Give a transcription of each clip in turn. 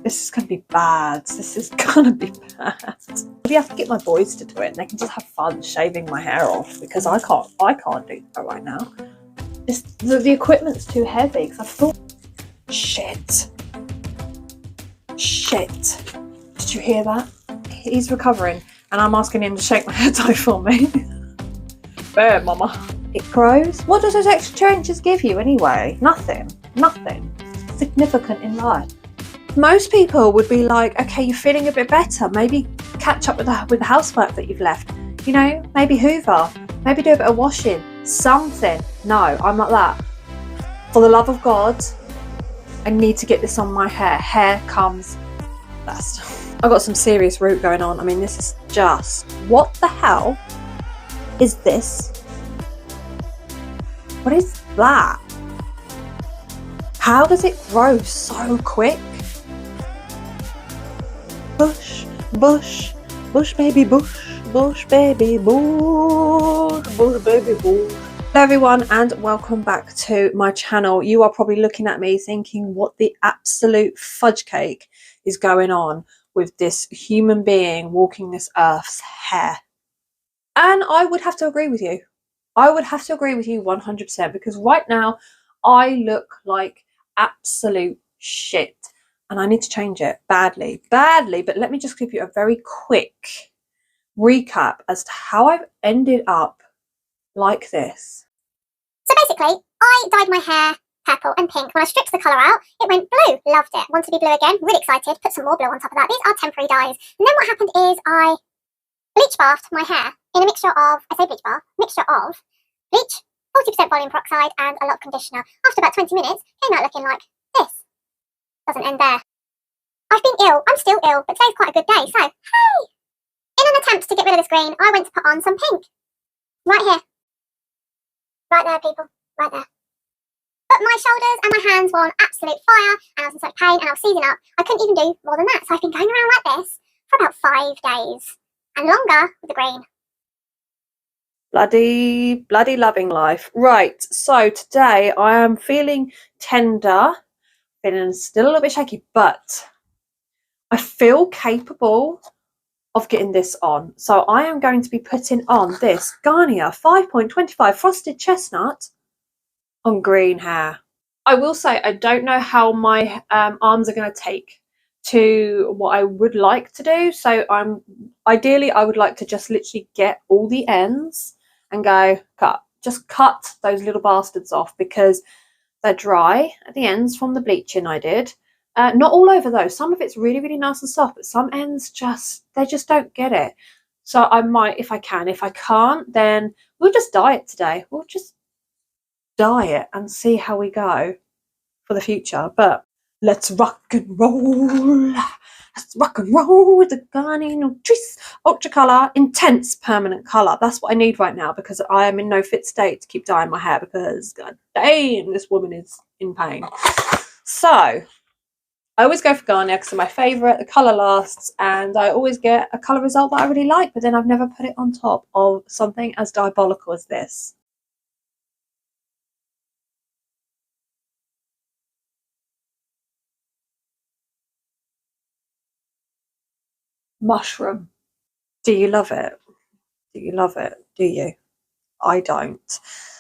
This is going to be bad. This is going to be bad. Maybe I have to get my boys to do it and they can just have fun shaving my hair off, because I can't do that right now. The equipment's too heavy, because I thought, shit. Did you hear that? He's recovering and I'm asking him to shake my hair tie for me. There, mama. It grows. What does those extra 2 inches give you anyway? Nothing significant in life. Most people would be like, okay, you're feeling a bit better, maybe catch up with the housework that you've left, you know, maybe hoover, maybe do a bit of washing, something. No, I'm not that. For the love of God, I need to get this on my hair. Hair comes first. I've got some serious root going on. I mean, this is just, what the hell is this? What is that? How does it grow so quick? Bush baby, bush baby, bush baby, bush. Hello everyone and welcome back to my channel. You are probably looking at me thinking, what the absolute fudge cake is going on with this human being walking this earth's hair? And I would have to agree with you. I would have to agree with you 100%, because right now I look like absolute shit. And I need to change it badly. But let me just give you a very quick recap as to how I've ended up like this. So basically, I dyed my hair purple and pink. When I stripped the colour out, it went blue. Loved it. Wanted to be blue again. Really excited. Put some more blue on top of that. These are temporary dyes. And then what happened is I bleach bathed my hair in a mixture of, mixture of bleach, 40% volume peroxide and a lot of conditioner. After about 20 minutes, came out looking like this. Doesn't end there. I've been ill. I'm still ill, but today's quite a good day. So, hey! In an attempt to get rid of this green, I went to put on some pink. Right here. Right there, people. Right there. But my shoulders and my hands were on absolute fire, and I was in such pain, and I was seizing up. I couldn't even do more than that. So I've been going around like this for about 5 days. And longer with the green. Bloody loving life. Right, so today I am feeling tender, feeling still a little bit shaky, but I feel capable of getting this on. So I am going to be putting on this Garnier 5.25 Frosted Chestnut on green hair. I will say I don't know how my arms are going to take to what I would like to do. So ideally I would like to just literally get all the ends and go cut. Just cut those little bastards off, because they're dry at the ends from the bleaching I did. Not all over though. Some of it's really, really nice and soft, but some ends they just don't get it. So I might, if I can. If I can't, then we'll just dye it today. We'll just dye it and see how we go for the future. But let's rock and roll. Let's rock and roll with the Garnier Nutrice Ultra Colour Intense Permanent Colour. That's what I need right now, because I am in no fit state to keep dyeing my hair, because god damn, this woman is in pain. So I always go for Garnier because they're my favourite. The colour lasts, and I always get a colour result that I really like, but then I've never put it on top of something as diabolical as this. Mushroom. Do you love it? Do you love it? Do you? I don't.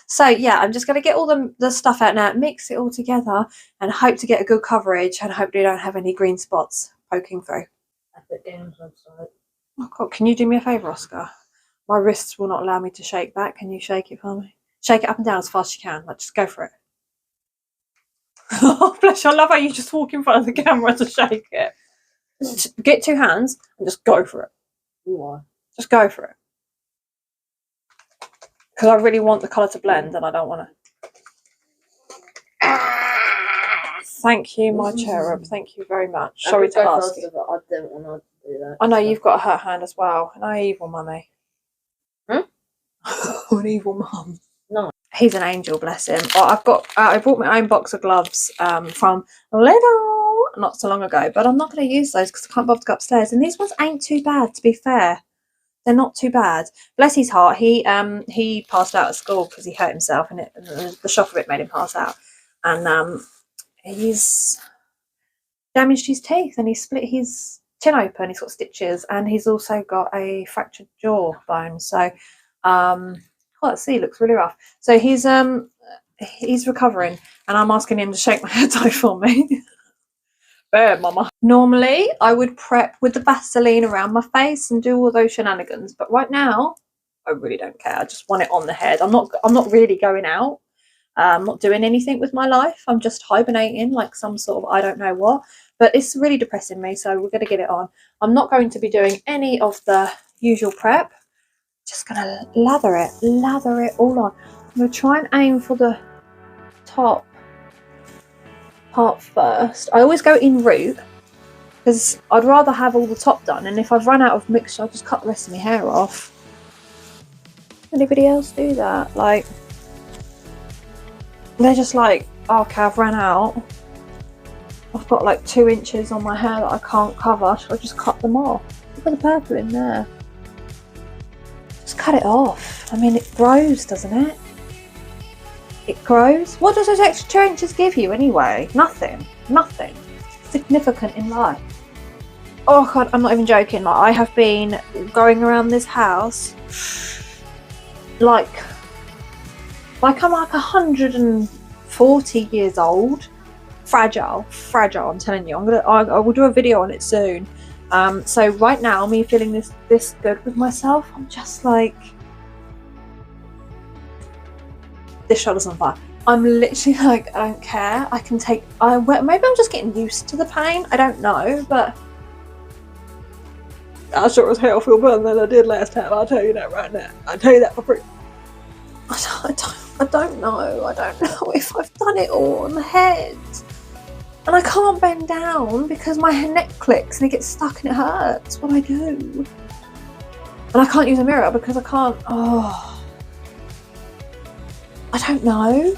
So yeah, I'm just going to get all the stuff out now, mix it all together, and hope to get a good coverage, and hopefully don't have any green spots poking through. Oh God, can you do me a favour, Oscar? My wrists will not allow me to shake that. Can you shake it for me? Shake it up and down as fast as you can. Like, just go for it. Oh, bless you. I love how you just walk in front of the camera to shake it. Get 2 hands and just go for it. Why? Just go for it. Because I really want the colour to blend, and I don't want to. Thank you, my cherub. Thank you very much. Sorry to ask you. I don't want to do that. I know you've got a hurt hand as well. An evil mummy. Hmm? An evil mum. No. He's an angel, bless him. Well, I bought my own box of gloves from Lidl not so long ago, but I'm not going to use those because I can't bother to go upstairs. And these ones ain't too bad, to be fair. They're not too bad. Bless his heart. He passed out at school because he hurt himself, and the shock of it made him pass out. And damaged his teeth and he split his chin open. He's got stitches and he's also got a fractured jawbone. So, let's see, looks really rough. So he's recovering, and I'm asking him to shake my hair dye for me. There, mama. Normally, I would prep with the Vaseline around my face and do all those shenanigans, but right now, I really don't care. I just want it on the head. I'm not really going out. I'm not doing anything with my life. I'm just hibernating like some sort of I don't know what. But it's really depressing me, so we're going to get it on. I'm not going to be doing any of the usual prep. Just going to lather it all on. I'm going to try and aim for the top part first. I always go in root because I'd rather have all the top done, and if I've run out of mixture, I'll just cut the rest of my hair off. Anybody else do that? Like, they're just like, oh, okay, I've run out. I've got like 2 inches on my hair that I can't cover, so I just cut them off. Look at the purple in there. Just cut it off. I mean, it grows, doesn't it? It grows. What does those extra 2 inches give you anyway? Nothing. Nothing significant in life. Oh god, I'm not even joking. Like, I have been going around this house like I'm like 140 years old. Fragile, I'm telling you. I will do a video on it soon. So right now, me feeling this good with myself, I'm just like, this shoulder's on fire. I'm literally like, I don't care. I can take. Maybe I'm just getting used to the pain. I don't know, but I sure as hell feel better than I did last time. I'll tell you that right now. I'll tell you that for free. I don't know. I don't know if I've done it all on the head. And I can't bend down because my neck clicks and it gets stuck and it hurts. What do I do? And I can't use a mirror because I can't. Oh, I don't know.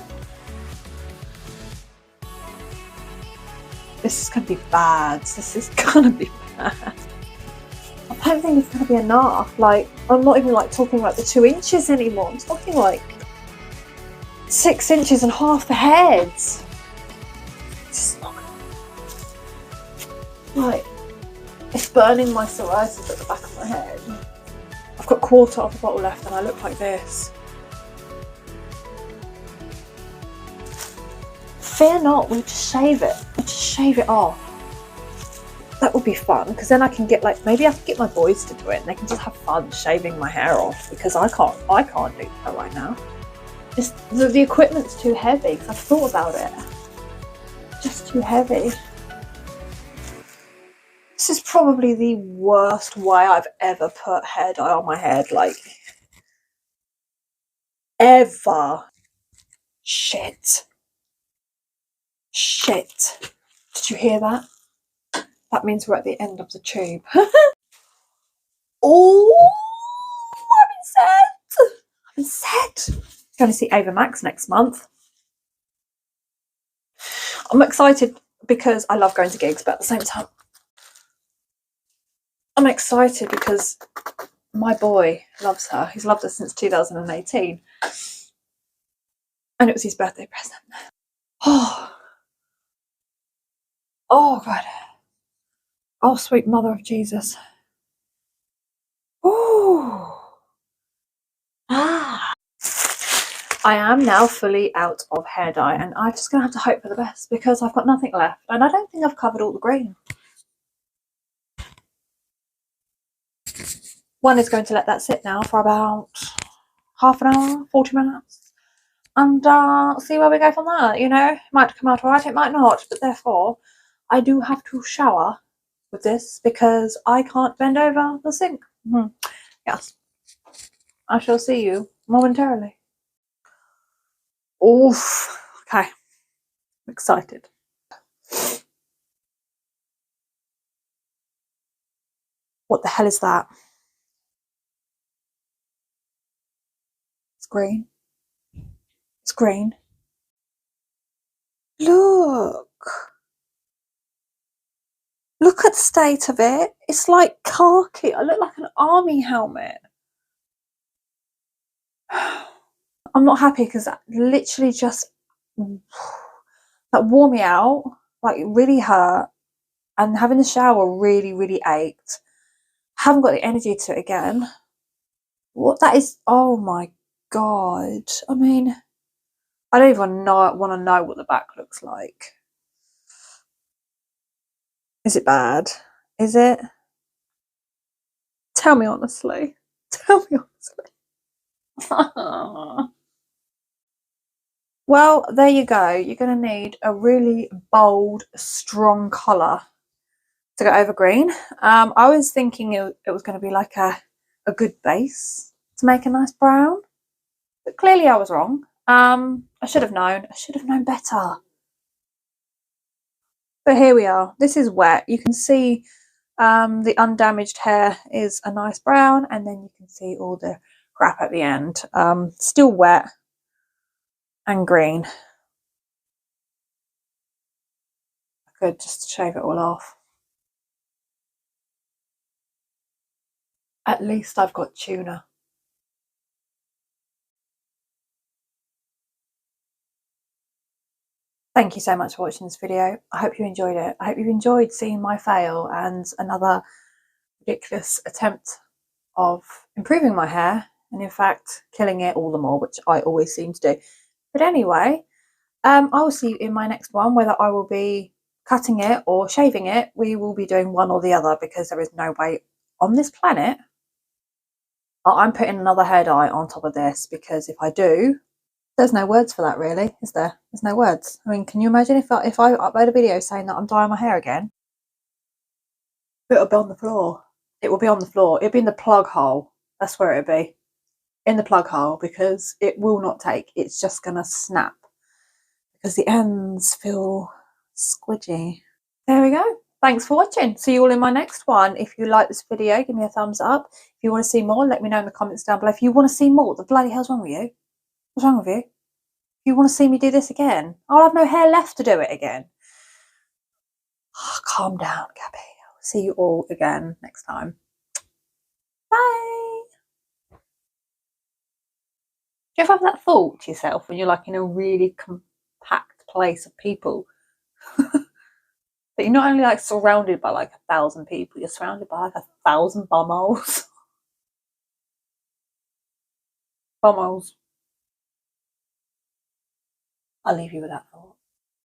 This is going to be bad. This is going to be bad. I don't think it's going to be enough. Like, I'm not even like talking like the 2 inches anymore. I'm talking like 6 inches and half the head. It's not like, it's burning my psoriasis at the back of my head. I've got 1/4 of a bottle left and I look like this. Fear not, we'll just shave it. We'll just shave it off. That would be fun, because then I can get like, maybe I can get my boys to do it and they can just have fun shaving my hair off, because I can't do that right now. Just the equipment's too heavy, because I've thought about it. Just too heavy. This is probably the worst way I've ever put hair dye on my head, like, ever. Shit. Did you hear that? That means we're at the end of the tube. Oh, I'm set. Going to see Ava Max next month. I'm excited because I love going to gigs, but at the same time, I'm excited because my boy loves her. He's loved her since 2018. And it was his birthday present. Oh God. Oh, sweet mother of Jesus. Ooh. I am now fully out of hair dye, and I'm just going to have to hope for the best because I've got nothing left, and I don't think I've covered all the green. One is going to let that sit now for about half an hour, 40 minutes, and see where we go from there. You know, it might come out alright, it might not, but therefore I do have to shower with this because I can't bend over the sink. Yes, I shall see you momentarily. Oof. Okay, I'm excited. What the hell is that? It's green. It's green. Look. Look at the state of it. It's like khaki. I look like an army helmet. I'm not happy because that literally just, that wore me out. Like, it really hurt. and having the shower really, really ached. Haven't got the energy to it again. What that is, oh my God. I mean, I don't even want to know what the back looks like. Is it bad? Is it? Tell me honestly. Tell me honestly. Well, there you go. You're going to need a really bold, strong colour to go over green. I was thinking it was going to be like a good base to make a nice brown, but clearly I was wrong. I should have known. I should have known better. But here we are. This is wet. You can see the undamaged hair is a nice brown, and then you can see all the crap at the end. Still wet and green. I could just shave it all off. At least I've got tuna. Thank you so much for watching this video. I hope you enjoyed it. I hope you enjoyed seeing my fail and another ridiculous attempt of improving my hair, and in fact killing it all the more, which I always seem to do. But anyway, I will see you in my next one. Whether I will be cutting it or shaving it, we will be doing one or the other, because there is no way on this planet I'm putting another hair dye on top of this, because if I do, there's no words for that, really, is there? There's no words. I mean, can you imagine if I upload a video saying that I'm dyeing my hair again? It'll be on the floor. It will be on the floor. It'll be in the plug hole. That's where it'll be. In the plug hole, because it will not take. It's just going to snap, because the ends feel squidgy. There we go. Thanks for watching. See you all in my next one. If you like this video, give me a thumbs up. If you want to see more, let me know in the comments down below. If you want to see more, what the bloody hell's wrong with you? What's wrong with you? If you want to see me do this again, I'll have no hair left to do it again. Oh, calm down, Gabby. I'll see you all again next time. Bye. Do you ever have that thought to yourself when you're like in a really compact place of people? That you're not only like surrounded by like 1,000 people, you're surrounded by like 1,000 bumholes. Bumholes. I'll leave you with that thought.